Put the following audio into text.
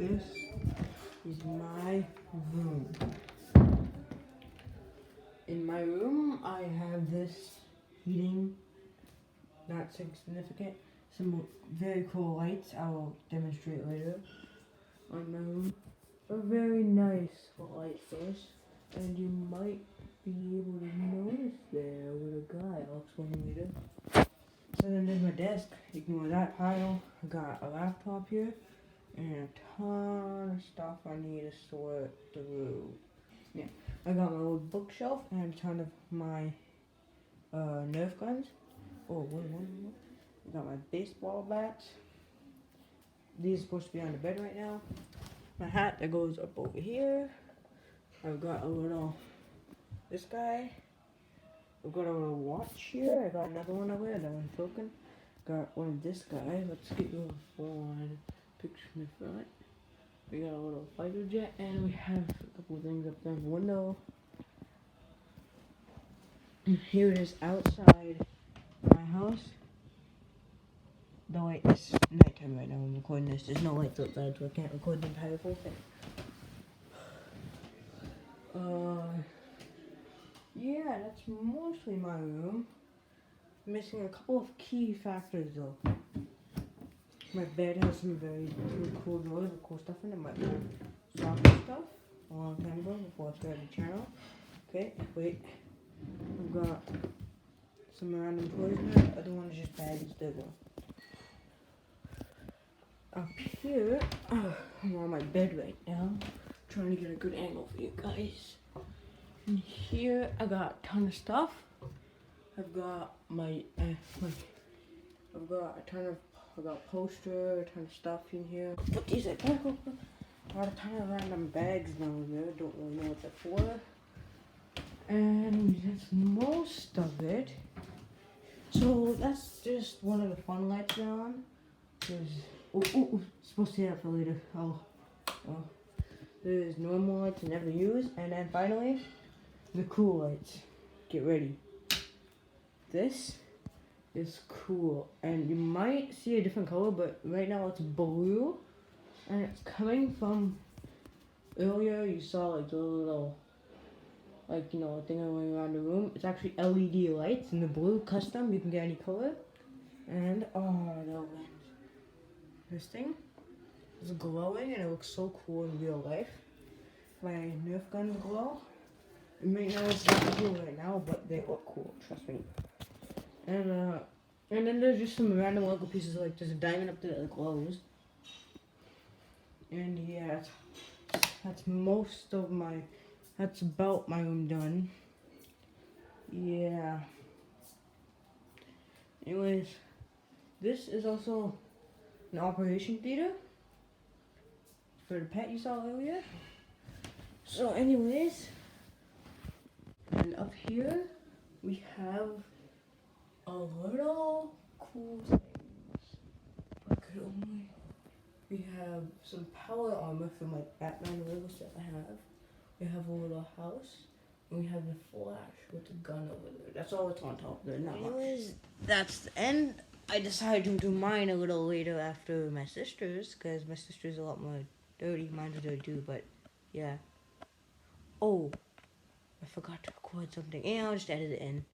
This is my room. In my room, I have this heating, not significant, some very cool lights I will demonstrate later on my room. A very nice light source, and you might be able to notice there with a guy. I'll explain later. So then there's my desk. Ignore that pile. I got a laptop here and a ton of stuff I need to sort through. Yeah, I got my old bookshelf and a ton of my Nerf guns. Oh, what? I got my baseball bats. These are supposed to be on the bed right now. My hat that goes up over here. I've got a little, this guy. I've got a little watch here. I got another one over there. That one's broken. Got one of this guy. Let's get you a full-on picture in the front. We got a little fighter jet, and we have a couple of things up there in the window. And here it is outside my house. The light is nighttime right now. I'm recording this. There's no lights outside, so I can't record the entire full thing. Yeah, that's mostly my room. Missing a couple of key factors though. My bed has some cool drawers with cool stuff in it. My old soccer stuff a long time ago before I started the channel. Okay, wait. I've got some random toys in there. The other one is just bags that go. Up here, I'm on my bed right now, trying to get a good angle for you guys. And here I got a ton of stuff. I've got I got poster, a ton of stuff in here. Put these at I got a ton of random bags down there. Don't really know what they're for. And that's most of it. So that's just one of the fun lights they're on. Supposed to have that for later. There's normal lights I never use, and then finally, the cool lights. Get ready. This is cool, and you might see a different color, but right now it's blue, and it's coming from earlier. You saw like the little, thing going around the room. It's actually LED lights in the blue, custom. You can get any color, and the lens. This thing is glowing and it looks so cool in real life. My Nerf guns glow. And right now it's not cool right now, but they look cool, trust me. And then there's just some random Lego pieces, like there's a diamond up there that glows. And yeah, that's about my room done. Yeah. Anyways, this is also an operation theater for the pet you saw earlier. So anyways, and up here we have a little cool things. We have some power armor from like Batman Lego set I have. We have a little house. And we have the Flash with the gun over there. That's all that's on top there, not much. Anyways, that's the end. I decided to do mine a little later after my sister's, because my sister's a lot more dirty. Mine's dirty too, but yeah. Oh, I forgot to record something. And I'll just edit it in.